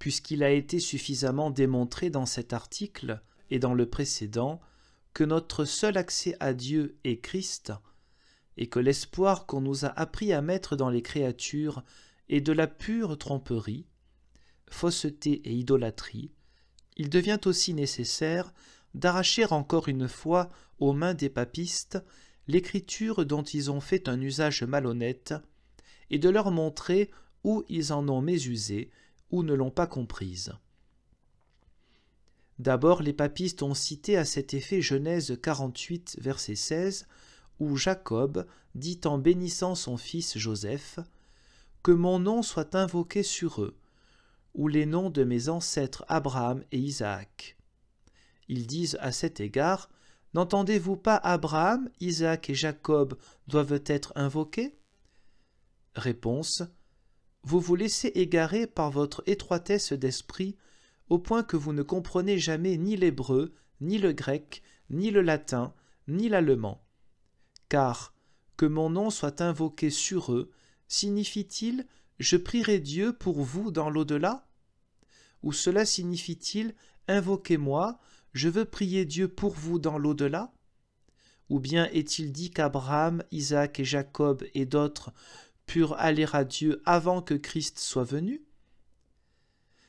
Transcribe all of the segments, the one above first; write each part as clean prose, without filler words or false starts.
puisqu'il a été suffisamment démontré dans cet article et dans le précédent que notre seul accès à Dieu est Christ, et que l'espoir qu'on nous a appris à mettre dans les créatures est de la pure tromperie, fausseté et idolâtrie, il devient aussi nécessaire d'arracher encore une fois aux mains des papistes l'écriture dont ils ont fait un usage malhonnête et de leur montrer où ils en ont mésusé ou ne l'ont pas comprise. D'abord, les papistes ont cité à cet effet Genèse 48, verset 16, où Jacob dit en bénissant son fils Joseph « Que mon nom soit invoqué sur eux », ou les noms de mes ancêtres Abraham et Isaac. Ils disent à cet égard « N'entendez-vous pas Abraham, Isaac et Jacob doivent être invoqués ?» Réponse « Vous vous laissez égarer par votre étroitesse d'esprit au point que vous ne comprenez jamais ni l'hébreu, ni le grec, ni le latin, ni l'allemand. Car « que mon nom soit invoqué sur eux » signifie-t-il « je prierai Dieu pour vous dans l'au-delà » ou cela signifie-t-il « invoquez-moi, je veux prier Dieu pour vous dans l'au-delà » ou bien est-il dit qu'Abraham, Isaac et Jacob et d'autres purent aller à Dieu avant que Christ soit venu?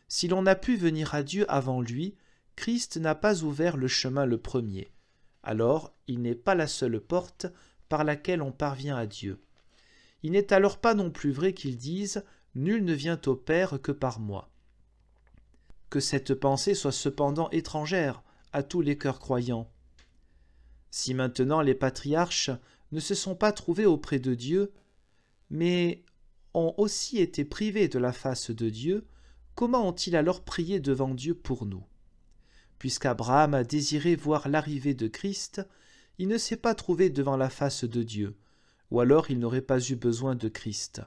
Si l'on a pu venir à Dieu avant lui, Christ n'a pas ouvert le chemin le premier. Alors, il n'est pas la seule porte par laquelle on parvient à Dieu. Il n'est alors pas non plus vrai qu'ils disent « Nul ne vient au Père que par moi ». Que cette pensée soit cependant étrangère à tous les cœurs croyants. Si maintenant les patriarches ne se sont pas trouvés auprès de Dieu, mais ont aussi été privés de la face de Dieu, comment ont-ils alors prié devant Dieu pour nous? Puisqu'Abraham a désiré voir l'arrivée de Christ, il ne s'est pas trouvé devant la face de Dieu, ou alors il n'aurait pas eu besoin de Christ.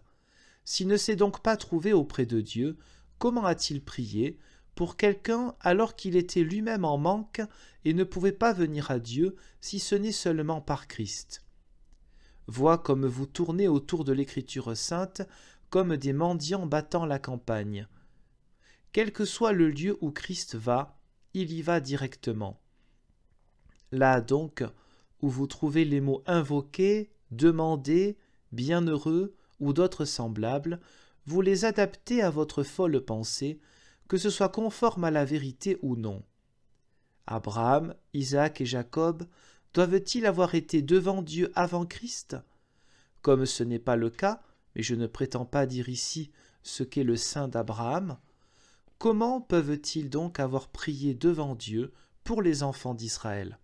S'il ne s'est donc pas trouvé auprès de Dieu, comment a-t-il prié pour quelqu'un alors qu'il était lui-même en manque et ne pouvait pas venir à Dieu si ce n'est seulement par Christ? Vois comme vous tournez autour de l'Écriture sainte comme des mendiants battant la campagne. Quel que soit le lieu où Christ va, il y va directement. Là donc, où vous trouvez les mots invoquer, demander, bienheureux ou d'autres semblables, vous les adaptez à votre folle pensée, que ce soit conforme à la vérité ou non. Abraham, Isaac et Jacob doivent-ils avoir été devant Dieu avant Christ? Comme ce n'est pas le cas, mais je ne prétends pas dire ici ce qu'est le sein d'Abraham, comment peuvent-ils donc avoir prié devant Dieu pour les enfants d'Israël?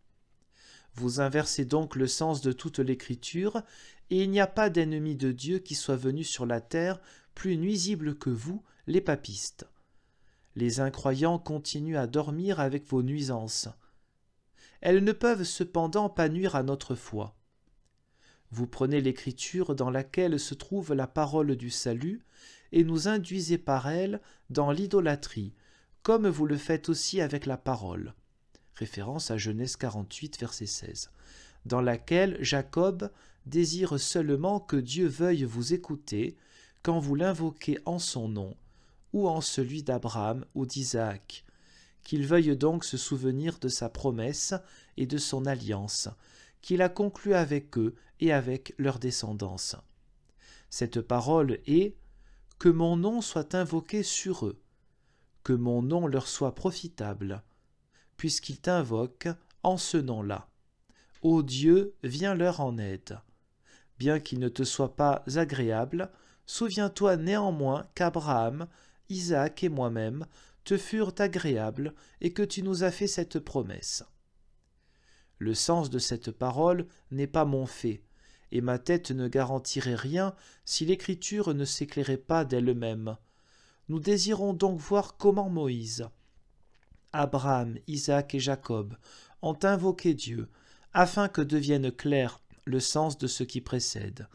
Vous inversez donc le sens de toute l'Écriture, et il n'y a pas d'ennemi de Dieu qui soit venu sur la terre plus nuisible que vous, les papistes. Les incroyants continuent à dormir avec vos nuisances. Elles ne peuvent cependant pas nuire à notre foi. Vous prenez l'Écriture dans laquelle se trouve la parole du salut et nous induisez par elle dans l'idolâtrie, comme vous le faites aussi avec la parole. Référence à Genèse 48, verset 16, dans laquelle Jacob désire seulement que Dieu veuille vous écouter quand vous l'invoquez en son nom, ou en celui d'Abraham ou d'Isaac, qu'il veuille donc se souvenir de sa promesse et de son alliance, qu'il a conclue avec eux et avec leur descendance. Cette parole est « que mon nom soit invoqué sur eux, que mon nom leur soit profitable » puisqu'ils t'invoquent en ce nom-là. Ô Dieu, viens leur en aide. Bien qu'il ne te soit pas agréable, souviens-toi néanmoins qu'Abraham, Isaac et moi-même te furent agréables et que tu nous as fait cette promesse. Le sens de cette parole n'est pas mon fait, et ma tête ne garantirait rien si l'Écriture ne s'éclairait pas d'elle-même. Nous désirons donc voir comment Moïse, Abraham, Isaac et Jacob ont invoqué Dieu afin que devienne clair le sens de ce qui précède.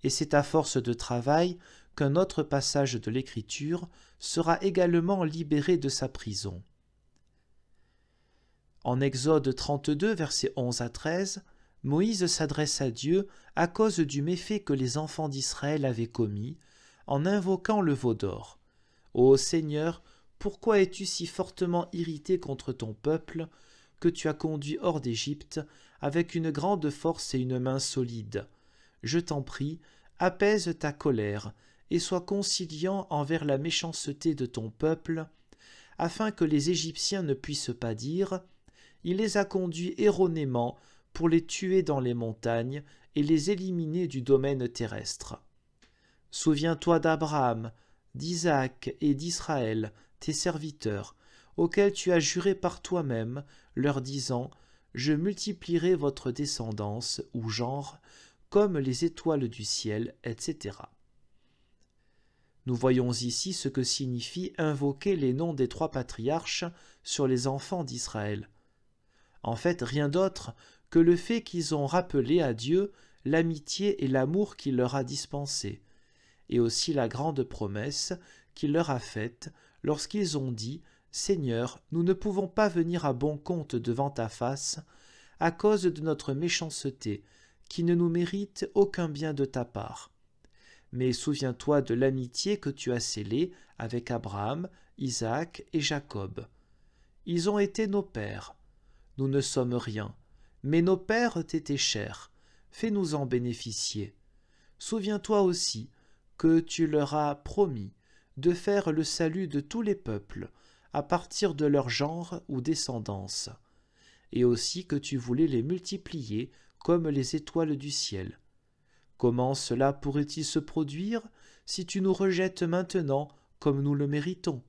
Et c'est à force de travail qu'un autre passage de l'Écriture sera également libéré de sa prison. En Exode 32, versets 11 à 13, Moïse s'adresse à Dieu à cause du méfait que les enfants d'Israël avaient commis en invoquant le veau d'or. « Ô Seigneur, pourquoi es-tu si fortement irrité contre ton peuple, que tu as conduit hors d'Égypte, avec une grande force et une main solide? Je t'en prie, apaise ta colère, et sois conciliant envers la méchanceté de ton peuple, afin que les Égyptiens ne puissent pas dire « Il les a conduits erronément pour les tuer dans les montagnes et les éliminer du domaine terrestre. » Souviens-toi d'Abraham, d'Isaac et d'Israël, tes serviteurs, auxquels tu as juré par toi-même, leur disant « Je multiplierai votre descendance ou genre comme les étoiles du ciel, etc. » Nous voyons ici ce que signifie invoquer les noms des 3 patriarches sur les enfants d'Israël. En fait, rien d'autre que le fait qu'ils ont rappelé à Dieu l'amitié et l'amour qu'il leur a dispensés, et aussi la grande promesse qu'il leur a faite lorsqu'ils ont dit « Seigneur, nous ne pouvons pas venir à bon compte devant ta face à cause de notre méchanceté, qui ne nous mérite aucun bien de ta part. Mais souviens-toi de l'amitié que tu as scellée avec Abraham, Isaac et Jacob. Ils ont été nos pères. Nous ne sommes rien, mais nos pères t'étaient chers. Fais-nous en bénéficier. Souviens-toi aussi que tu leur as promis de faire le salut de tous les peuples, à partir de leur genre ou descendance, et aussi que tu voulais les multiplier comme les étoiles du ciel. Comment cela pourrait-il se produire si tu nous rejettes maintenant comme nous le méritons?